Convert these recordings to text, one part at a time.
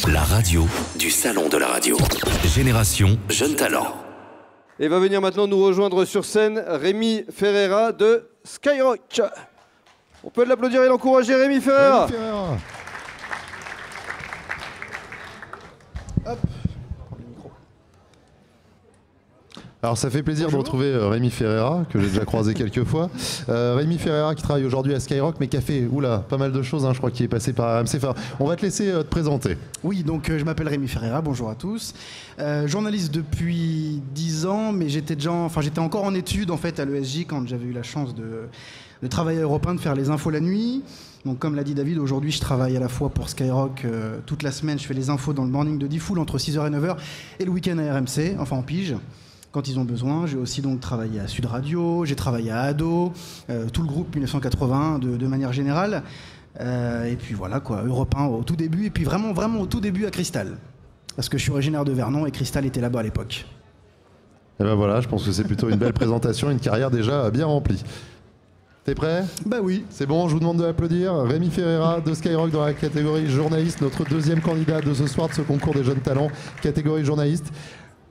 La radio du salon de la radio. Génération Jeune Talent. Et va venir maintenant nous rejoindre sur scène Rémi Ferreira de Skyrock. On peut l'applaudir et l'encourager, Rémi Ferreira. Rémi Ferreira. Hop. Alors ça fait plaisir de retrouver Rémi Ferreira, que j'ai déjà croisé quelques fois. Rémi Ferreira qui travaille aujourd'hui à Skyrock, mais qui a fait pas mal de choses, je crois qu'il est passé par RMC. Enfin, on va te laisser te présenter. Oui, donc je m'appelle Rémi Ferreira, bonjour à tous. Journaliste depuis 10 ans, mais j'étais encore en études en fait, à l'ESJ quand j'avais eu la chance de travailler à Europe 1, de faire les infos la nuit. Donc comme l'a dit David, aujourd'hui je travaille à la fois pour Skyrock toute la semaine, je fais les infos dans le morning de Diffoul entre 6h et 9h, et le week-end à RMC, enfin en pige. Quand ils ont besoin. J'ai aussi donc travaillé à Sud Radio, j'ai travaillé à Ado, tout le groupe 1980 de manière générale. Et puis voilà quoi, Europe 1 au tout début, et puis vraiment au tout début à Cristal. Parce que je suis originaire de Vernon et Cristal était là-bas à l'époque. Et ben voilà, je pense que c'est plutôt une belle présentation, une carrière déjà bien remplie. T'es prêt? Bah oui. C'est bon, je vous demande de l'applaudir. Rémi Ferreira de Skyrock dans la catégorie journaliste, notre deuxième candidat de ce soir de ce concours des jeunes talents, catégorie journaliste.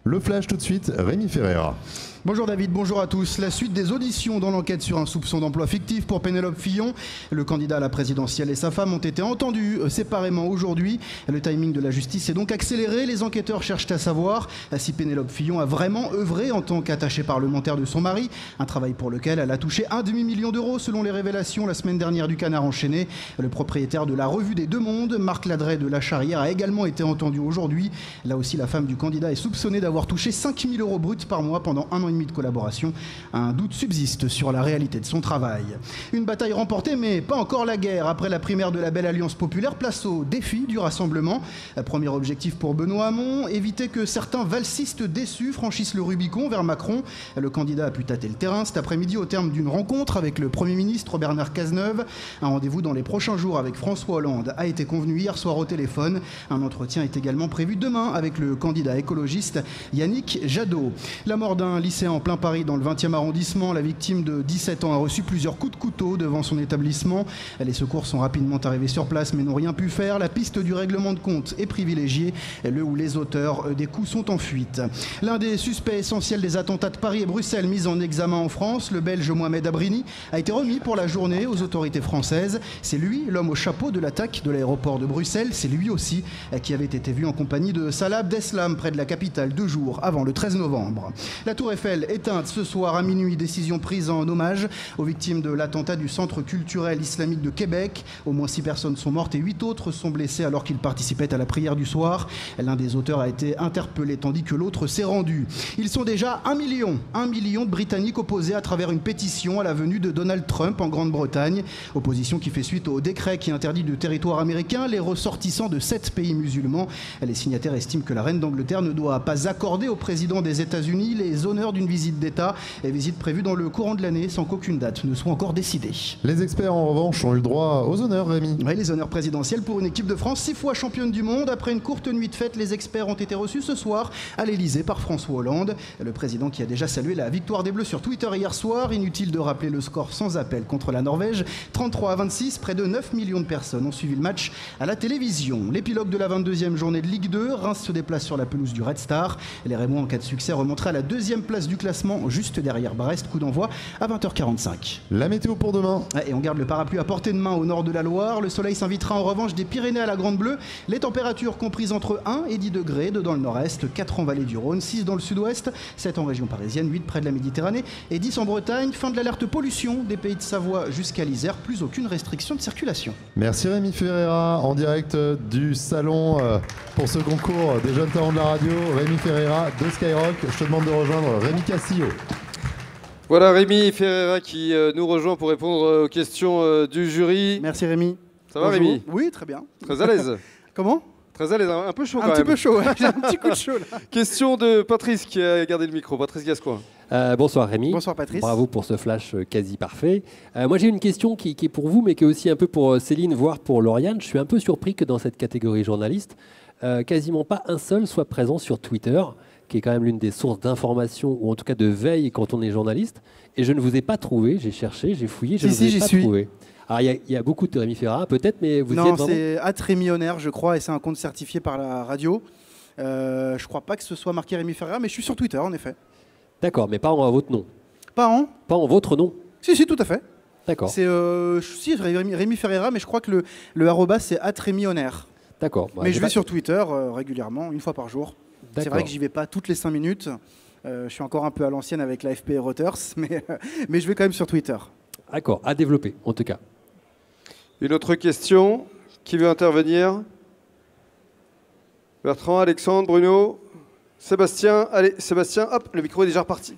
Le flash tout de suite, Rémi Ferreira. Bonjour David, bonjour à tous. La suite des auditions dans l'enquête sur un soupçon d'emploi fictif pour Pénélope Fillon. Le candidat à la présidentielle et sa femme ont été entendus séparément aujourd'hui. Le timing de la justice est donc accéléré. Les enquêteurs cherchent à savoir si Pénélope Fillon a vraiment œuvré en tant qu'attachée parlementaire de son mari. Un travail pour lequel elle a touché 1 demi-million d'euros selon les révélations la semaine dernière du Canard enchaîné. Le propriétaire de la revue des Deux Mondes, Marc Ladret de La Charrière, a également été entendu aujourd'hui. Là aussi, la femme du candidat est soupçonnée d'avoir touché 5 000 euros bruts par mois pendant 1 an et demi de collaboration. Un doute subsiste sur la réalité de son travail. Une bataille remportée, mais pas encore la guerre. Après la primaire de la Belle Alliance Populaire, place au défi du rassemblement. Premier objectif pour Benoît Hamon, éviter que certains valsistes déçus franchissent le Rubicon vers Macron. Le candidat a pu tâter le terrain cet après-midi au terme d'une rencontre avec le Premier ministre Bernard Cazeneuve. Un rendez-vous dans les prochains jours avec François Hollande a été convenu hier soir au téléphone. Un entretien est également prévu demain avec le candidat écologiste Yannick Jadot. La mort d'un lycéen en plein Paris dans le 20e arrondissement. La victime de 17 ans a reçu plusieurs coups de couteau devant son établissement. Les secours sont rapidement arrivés sur place mais n'ont rien pu faire. La piste du règlement de compte est privilégiée, le où les auteurs des coups sont en fuite. L'un des suspects essentiels des attentats de Paris et Bruxelles mis en examen en France, le Belge Mohamed Abrini, a été remis pour la journée aux autorités françaises. C'est lui, l'homme au chapeau de l'attaque de l'aéroport de Bruxelles. C'est lui aussi qui avait été vu en compagnie de Salah Abdeslam près de la capitale 2 jours avant le 13 novembre. La Tour Eiffel éteinte ce soir à minuit, décision prise en hommage aux victimes de l'attentat du Centre culturel islamique de Québec. Au moins 6 personnes sont mortes et 8 autres sont blessées alors qu'ils participaient à la prière du soir. L'un des auteurs a été interpellé tandis que l'autre s'est rendu. Ils sont déjà 1 million de Britanniques opposés à travers une pétition à la venue de Donald Trump en Grande-Bretagne. Opposition qui fait suite au décret qui interdit du territoire américain les ressortissants de 7 pays musulmans. Les signataires estiment que la reine d'Angleterre ne doit pas accorder au président des États-Unis les honneurs d'une visite d'État, et visite prévue dans le courant de l'année sans qu'aucune date ne soit encore décidée. Les experts en revanche ont eu le droit aux honneurs, Rémi. Oui, les honneurs présidentiels pour une équipe de France 6 fois championne du monde. Après une courte nuit de fête, les experts ont été reçus ce soir à l'Elysée par François Hollande, le président qui a déjà salué la victoire des Bleus sur Twitter hier soir. Inutile de rappeler le score sans appel contre la Norvège, 33-26, près de 9 millions de personnes ont suivi le match à la télévision. L'épilogue de la 22e journée de Ligue 2, Reims se déplace sur la pelouse du Red Star. Les Rémois en cas de succès remonteraient à la 2e place du classement, juste derrière Brest. Coup d'envoi à 20h45. La météo pour demain. Et on garde le parapluie à portée de main au nord de la Loire. Le soleil s'invitera en revanche des Pyrénées à la Grande Bleue. Les températures comprises entre 1 et 10 degrés, 2 dans le nord-est, 4 en vallée du Rhône, 6 dans le sud-ouest, 7 en région parisienne, 8 près de la Méditerranée et 10 en Bretagne. Fin de l'alerte pollution des pays de Savoie jusqu'à l'Isère. Plus aucune restriction de circulation. Merci Rémi Ferreira en direct du salon pour ce concours des jeunes talents de la radio. Rémi Ferreira de Skyrock. Je te demande de rejoindre Rémi Castillo. Voilà Rémi Ferreira qui nous rejoint pour répondre aux questions du jury. Merci Rémi. Ça va Rémi? Oui, très bien. Très à l'aise. Comment? Très à l'aise, un peu chaud quand même. Un petit peu chaud, ouais. J'ai un petit coup de chaud là. Question de Patrice qui a gardé le micro. Patrice Gascoigne. Bonsoir Rémi. Bonsoir Patrice. Bravo pour ce flash quasi parfait. Moi j'ai une question qui est pour vous mais qui est aussi un peu pour Céline, voire pour Lauriane. Je suis un peu surpris que dans cette catégorie journaliste, quasiment pas un seul soit présent sur Twitter, qui est quand même l'une des sources d'information ou en tout cas de veille quand on est journaliste. Et je ne vous ai pas trouvé, j'ai cherché, j'ai fouillé, je ne vous ai pas trouvé. Alors, il y a beaucoup de Rémi Ferreira, peut-être, mais vous y êtes Non, vraiment c'est @RémiHonner, je crois, et c'est un compte certifié par la radio. Je crois pas que ce soit marqué Rémi Ferreira, mais je suis sur Twitter, en effet. D'accord, mais pas en votre nom. Pas en Pas en votre nom. Si, tout à fait. D'accord. C'est si, Rémi Ferreira, mais je crois que le arrobas, c'est @RémiHonner. D'accord. Bah, Mais j'ai je vais pas- sur Twitter régulièrement, une fois par jour. C'est D'accord. vrai que j'y vais pas toutes les 5 minutes. Je suis encore un peu à l'ancienne avec l'AFP et Reuters, mais je vais quand même sur Twitter. D'accord, à développer, en tout cas. Une autre question. Qui veut intervenir? Bertrand, Alexandre, Bruno, Sébastien. Allez, Sébastien, hop, le micro est déjà reparti.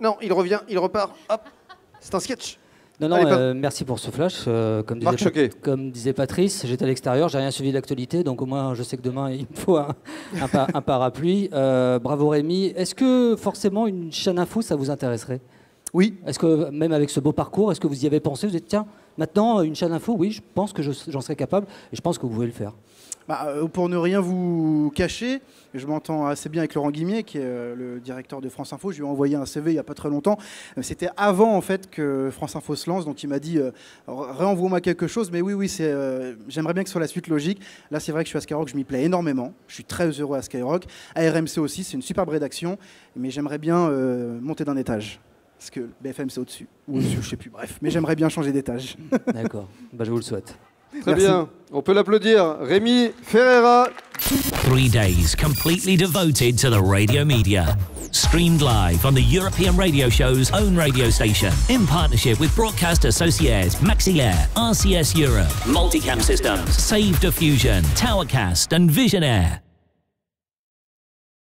Non, il revient, il repart. Hop, c'est un sketch. Non, Allez, merci pour ce flash. Marc Choquet. Comme disait Patrice, j'étais à l'extérieur, j'ai rien suivi de l'actualité, donc au moins je sais que demain il me faut un parapluie. Bravo Rémi. Est-ce que forcément une chaîne info, ça vous intéresserait? Oui. Est-ce que même avec ce beau parcours, est-ce que vous y avez pensé? Vous êtes tiens, maintenant une chaîne info, oui, je pense que j'en serais capable et je pense que vous pouvez le faire. Pour ne rien vous cacher, je m'entends assez bien avec Laurent Guimier, qui est le directeur de France Info. Je lui ai envoyé un CV il n'y a pas très longtemps. C'était avant en fait que France Info se lance, donc il m'a dit réenvoie-moi quelque chose. Mais oui, j'aimerais bien que ce soit la suite logique. Là, c'est vrai que je suis à Skyrock, je m'y plais énormément. Je suis très heureux à Skyrock. À RMC aussi, c'est une superbe rédaction, mais j'aimerais bien monter d'un étage. Parce que BFM c'est au-dessus, ou au-dessus, je sais plus, bref. Mais j'aimerais bien changer d'étage. D'accord, je vous le souhaite. Très bien, on peut l'applaudir. Rémi Ferreira. 3 days completely devoted to the radio media. Streamed live on the European Radio Show's own radio station in partnership with Broadcast Associates, Maxiair, RCS Europe, Multicam Systems, Save Diffusion, Towercast and Visionaire.